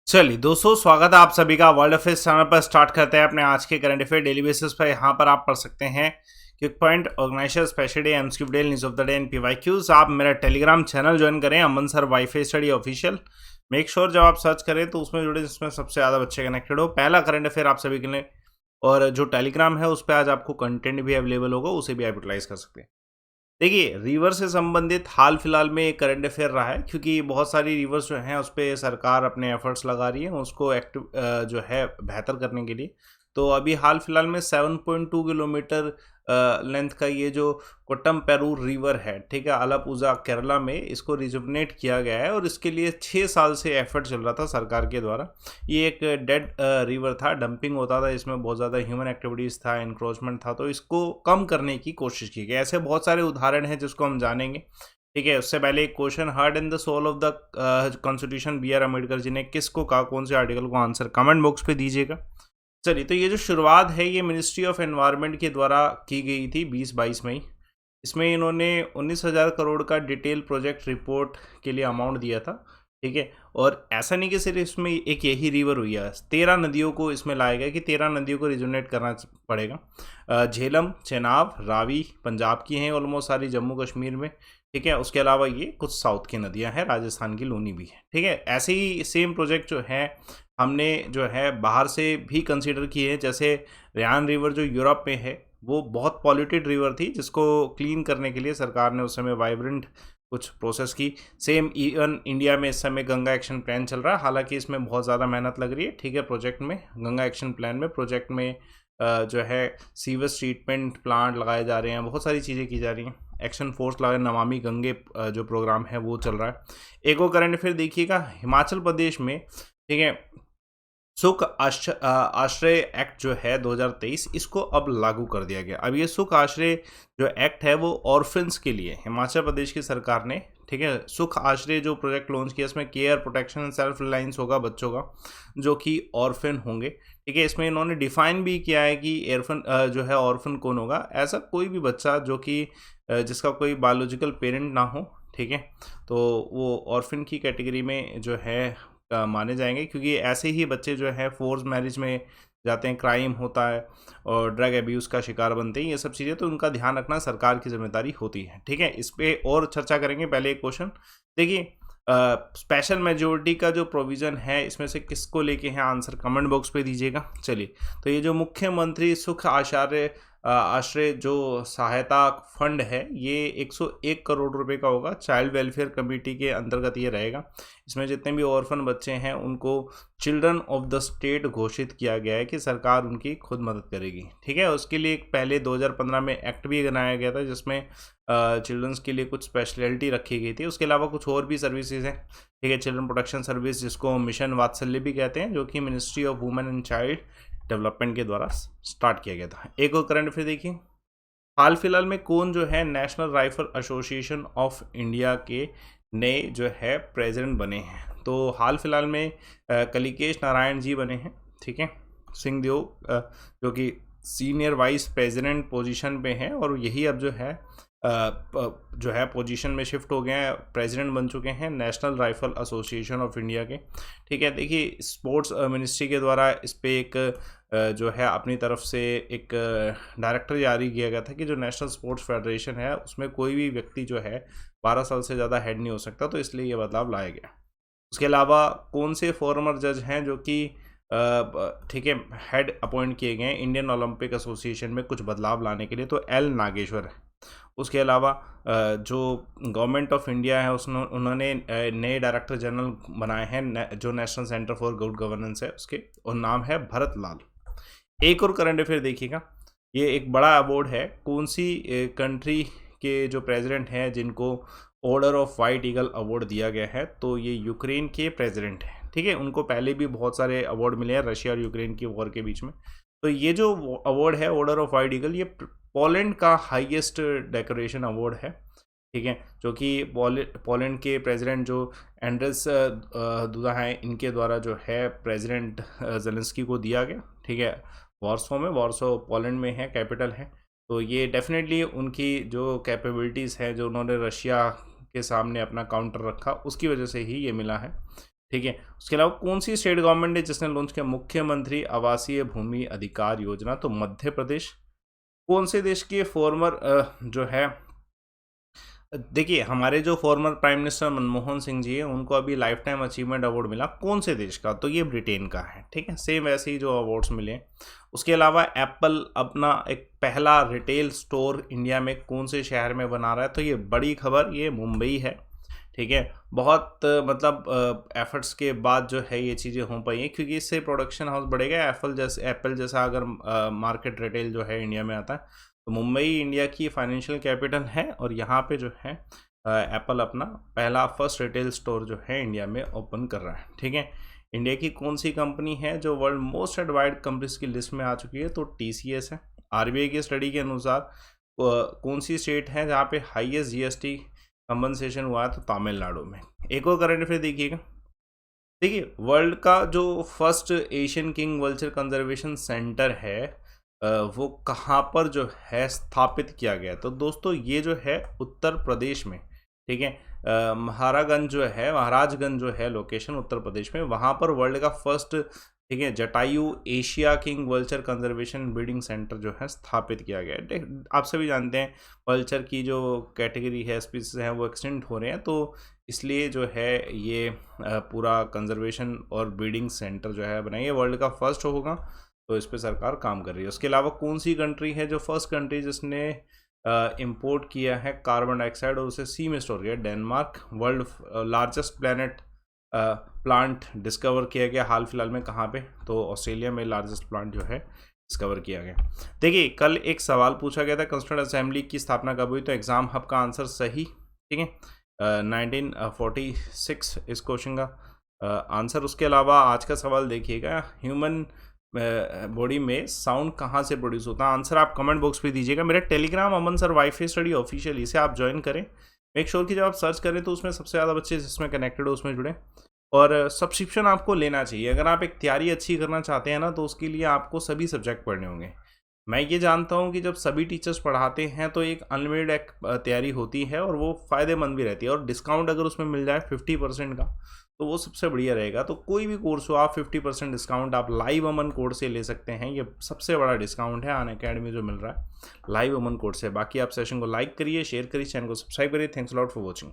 चलिए दोस्तों, स्वागत है आप सभी का वर्ल्ड अफेयर्स चैनल पर। स्टार्ट करते हैं अपने आज के करंट अफेयर डेली बेसिस पर। यहाँ पर आप पढ़ सकते हैं quick point, organizer, special day, MCQ day, news of the day and PYQs. आप मेरा टेलीग्राम चैनल ज्वाइन करें, Aman sir WiFi study official. Make sure जब आप सर्च करें तो उसमें जुड़े जिसमें सबसे ज़्यादा बच्चे कनेक्टेड हो। पहला करंट अफेयर आप सभी के लिए, और जो टेलीग्राम है उस पर आज आपको कंटेंट भी अवेलेबल होगा, उसे भी आप यूटिलाइज कर सकते हैं। देखिए, रिवर से संबंधित हाल फिलहाल में एक करंट अफेयर रहा है, क्योंकि बहुत सारी रिवर्स जो हैं उस पर सरकार अपने एफर्ट्स लगा रही है उसको एक्टिव जो है बेहतर करने के लिए। तो अभी हाल फिलहाल में 7.2 किलोमीटर लेंथ का ये जो कोट्टमपेरूर रिवर है, ठीक है, आलापुझा केरला में, इसको रिजुवनेट किया गया है और इसके लिए 6 साल से एफर्ट चल रहा था सरकार के द्वारा। ये एक डेड रिवर था, डंपिंग होता था, इसमें बहुत ज़्यादा ह्यूमन एक्टिविटीज़ था, इंक्रोचमेंट था, तो इसको कम करने की कोशिश की गई। ऐसे बहुत सारे उदाहरण हैं जिसको हम जानेंगे। ठीक है, उससे पहले एक question, heart and the soul of the constitution B R Ambedkar ji ने किसको कहा, कौन से आर्टिकल को? आंसर कमेंट बॉक्स पे दीजिएगा। चलिए, तो ये जो शुरुआत है ये मिनिस्ट्री ऑफ एनवायरनमेंट के द्वारा की गई थी 20-22 में। इसमें इन्होंने 19,000 करोड़ का डिटेल प्रोजेक्ट रिपोर्ट के लिए अमाउंट दिया था। ठीक है, और ऐसा नहीं कि सिर्फ इसमें एक यही रिवर हुई है, 13 नदियों को इसमें लाया गया कि 13 नदियों को रिजोनेट करना पड़ेगा। झेलम, चेनाब, रावी पंजाब की हैं ऑलमोस्ट सारी, जम्मू कश्मीर में। ठीक है, उसके अलावा ये कुछ साउथ की नदियां हैं, राजस्थान की लूनी भी है। ठीक है, ऐसे ही सेम प्रोजेक्ट जो है हमने जो है बाहर से भी कंसीडर किए हैं। जैसे रयान रिवर जो यूरोप में है, वो बहुत पॉल्यूटेड रिवर थी, जिसको क्लीन करने के लिए सरकार ने उस समय वाइब्रेंट कुछ प्रोसेस की। सेम इवन इंडिया में इस समय गंगा एक्शन प्लान चल रहा है, हालांकि इसमें बहुत ज़्यादा मेहनत लग रही है। ठीक है, प्रोजेक्ट में, गंगा एक्शन प्लान में, प्रोजेक्ट में जो है सीवेज ट्रीटमेंट प्लांट लगाए जा रहे हैं, बहुत सारी चीज़ें की जा रही हैं। एक्शन फोर्स लगा, नमामि गंगे जो प्रोग्राम है वो चल रहा है। एक और करंट अफेयर देखिएगा, हिमाचल प्रदेश में, ठीक है, सुख आश्रय एक्ट जो है 2023, इसको अब लागू कर दिया गया। अब ये सुख आश्रय जो एक्ट है वो ऑर्फन्स के लिए हिमाचल प्रदेश की सरकार ने, ठीक है, सुख आश्रय जो प्रोजेक्ट लॉन्च किया, इसमें care, protection and self reliance होगा बच्चों का जो कि ऑर्फन होंगे। ठीक है, इसमें इन्होंने डिफाइन भी किया है कि एयरफन जो है ऑर्फन कौन होगा। ऐसा कोई भी बच्चा जो कि जिसका कोई बायोलॉजिकल पेरेंट ना हो, ठीक है, तो वो ऑर्फन की कैटेगरी में जो है माने जाएंगे, क्योंकि ऐसे ही बच्चे जो है फोर्स मैरिज में जाते हैं, क्राइम होता है और ड्रग एब्यूज़ का शिकार बनते हैं, ये सब चीज़ें, तो उनका ध्यान रखना सरकार की जिम्मेदारी होती है। ठीक है, इस पे और चर्चा करेंगे। पहले एक क्वेश्चन देखिए, स्पेशल मेजोरिटी का जो प्रोविज़न है इसमें से किसको लेके है, आंसर कमेंट बॉक्स पे दीजिएगा। चलिए, तो ये जो मुख्यमंत्री सुख आश्रय जो सहायता फंड है, ये 101 करोड़ रुपए का होगा। चाइल्ड वेलफेयर कमेटी के अंतर्गत ये रहेगा। इसमें जितने भी ऑर्फन बच्चे हैं उनको चिल्ड्रन ऑफ द स्टेट घोषित किया गया है कि सरकार उनकी खुद मदद करेगी। ठीक है, उसके लिए पहले 2015 में एक्ट भी बनाया गया था, जिसमें चिल्ड्रंस के लिए कुछ स्पेशलिटी रखी गई थी। उसके अलावा कुछ और भी सर्विसेज हैं। ठीक है, चिल्ड्रन प्रोटेक्शन सर्विस, जिसको मिशन वात्सल्य भी कहते हैं, जो कि ministry of women and child development के द्वारा स्टार्ट किया गया था। एक और करंट अफेयर देखिए, हाल फिलहाल में कौन जो है national rifle association of India के नए जो है प्रेसिडेंट बने हैं? तो हाल फिलहाल में कलिकेश नारायण जी बने हैं। ठीक है, सिंहदेव जो कि सीनियर वाइस प्रेसिडेंट पोजीशन पे हैं, और यही अब जो है पोजीशन में शिफ्ट हो गए हैं, प्रेसिडेंट बन चुके हैं national rifle association of India के। ठीक है, देखिए, स्पोर्ट्स मिनिस्ट्री के द्वारा इस पर एक जो है अपनी तरफ से एक डायरेक्टर जारी किया गया था कि जो नेशनल स्पोर्ट्स फेडरेशन है उसमें कोई भी व्यक्ति जो है 12 साल से ज़्यादा हेड नहीं हो सकता, तो इसलिए ये बदलाव लाया गया। उसके अलावा कौन से फॉर्मर जज हैं जो कि ठीक है हेड अपॉइंट किए गए हैं इंडियन ओलंपिक एसोसिएशन में कुछ बदलाव लाने के लिए? तो एल नागेश्वर है। उसके अलावा जो गवर्नमेंट ऑफ इंडिया है उन्होंने नए डायरेक्टर जनरल बनाए हैं, जो national centre for good governance है उसके, और नाम है भरत लाल। एक और करंट अफेयर देखिएगा, ये एक बड़ा अवार्ड है, कौन सी कंट्री के जो प्रेसिडेंट हैं जिनको order of white eagle award दिया गया है? तो ये यूक्रेन के प्रेसिडेंट हैं। ठीक है, उनको पहले भी बहुत सारे अवार्ड मिले हैं रशिया और यूक्रेन की वॉर के बीच में। तो ये जो अवार्ड है ऑर्डर ऑफ वाइट ईगल, ये पोलैंड का हाईएस्ट डेकोरेशन अवार्ड है। ठीक है, जो कि पोलैंड के प्रेसिडेंट जो एंड्रेस दुदा हैं, इनके द्वारा जो है प्रेसिडेंट जेलेंस्की को दिया गया। ठीक है, वॉर्सो में, वॉर्सो पोलैंड में है, कैपिटल है। तो ये डेफिनेटली उनकी जो कैपेबिलिटीज़ है, जो उन्होंने रशिया के सामने अपना काउंटर रखा, उसकी वजह से ही ये मिला है। ठीक है। उसके अलावा कौन सी स्टेट गवर्नमेंट है जिसने लॉन्च किया मुख्यमंत्री आवासीय भूमि अधिकार योजना? तो मध्य प्रदेश। कौन से देश के फॉर्मर जो है, देखिए हमारे जो former prime minister Manmohan Singh ji हैं उनको अभी लाइफ टाइम अचीवमेंट अवार्ड मिला, कौन से देश का? तो ये ब्रिटेन का है। ठीक है, सेम वैसे ही जो अवार्ड्स मिले हैं। उसके अलावा एप्पल अपना एक पहला रिटेल स्टोर इंडिया में कौन से शहर में बना रहा है? तो ये बड़ी खबर, ये मुंबई है। ठीक है, बहुत मतलब एफर्ट्स के बाद जो है ये चीज़ें हो पाई हैं, क्योंकि इससे प्रोडक्शन हाउस बढ़ेगा। एप्पल जैसा अगर मार्केट रिटेल जो है इंडिया में आता है, तो मुंबई इंडिया की फाइनेंशियल कैपिटल है और यहाँ पे जो है एप्पल अपना पहला फर्स्ट रिटेल स्टोर जो है इंडिया में ओपन कर रहा है। ठीक है, इंडिया की कौन सी कंपनी है जो वर्ल्ड मोस्ट एडवाइड कंपनीज की लिस्ट में आ चुकी है? तो TCS है। RBI की स्टडी के अनुसार कौन सी स्टेट है जहाँ पे हाईएस्ट GST कंपनसेशन हुआ है? तो तमिलनाडु में। एक और करंट अफेयर देखिएगा। देखिए वर्ल्ड का जो first Asian king vulture conservation centre है वो कहाँ पर जो है स्थापित किया गया? तो दोस्तों ये जो है उत्तर प्रदेश में। ठीक है, महाराजगंज जो है लोकेशन उत्तर प्रदेश में, वहाँ पर वर्ल्ड का फर्स्ट, ठीक है, Jatayu Asia king vulture conservation breeding centre जो है स्थापित किया गया है। आप सभी जानते हैं वल्चर की जो कैटेगरी है, स्पीसीज हैं, वो एक्सटेंट हो रहे हैं, तो इसलिए जो है ये पूरा कंजर्वेशन और ब्रीडिंग सेंटर जो है बनाइए, वर्ल्ड का फर्स्ट होगा, तो इस पर सरकार काम कर रही है। उसके अलावा कौन सी कंट्री है जो फर्स्ट कंट्री जिसने इंपोर्ट किया है कार्बन डाइऑक्साइड और उसे सी में स्टोर किया? Denmark. World largest plant discover किया गया हाल फिलहाल में कहाँ पे? तो ऑस्ट्रेलिया में लार्जेस्ट प्लांट जो है डिस्कवर किया गया। देखिए कल एक सवाल पूछा गया था कॉन्स्टिट्यूएंट असेंबली की स्थापना कब हुई? तो एग्जाम हब का आंसर सही। ठीक है, 1946 इस क्वेश्चन का आंसर। उसके अलावा आज का सवाल देखिएगा, ह्यूमन बॉडी में साउंड कहाँ से प्रोड्यूस होता है? आंसर आप कमेंट बॉक्स पे दीजिएगा। मेरा टेलीग्राम अमन सर वाईफाई स्टडी ऑफिशियल, इसे आप ज्वाइन करें। मेक श्योर कि जब आप सर्च करें तो उसमें सबसे ज़्यादा बच्चे जिसमें कनेक्टेड हो उसमें जुड़े, और सब्सक्रिप्शन आपको लेना चाहिए। अगर आप एक तैयारी अच्छी करना चाहते हैं ना, तो उसके लिए आपको सभी सब्जेक्ट पढ़ने होंगे। मैं ये जानता हूँ कि जब सभी टीचर्स पढ़ाते हैं तो एक अनलिमिटेड एक तैयारी होती है और वो फ़ायदेमंद भी रहती है, और डिस्काउंट अगर उसमें मिल जाए 50% का, तो वो सबसे बढ़िया रहेगा। तो कोई भी कोर्स हो, आप 50% डिस्काउंट आप लाइव अमन कोड से ले सकते हैं। ये सबसे बड़ा डिस्काउंट है अनअकैडमी जो मिल रहा है लाइव अमन कोड से। बाकी आप सेशन को लाइक करिए, शेयर करिए, चैनल को सब्सक्राइब करिए। Thanks lot for watching.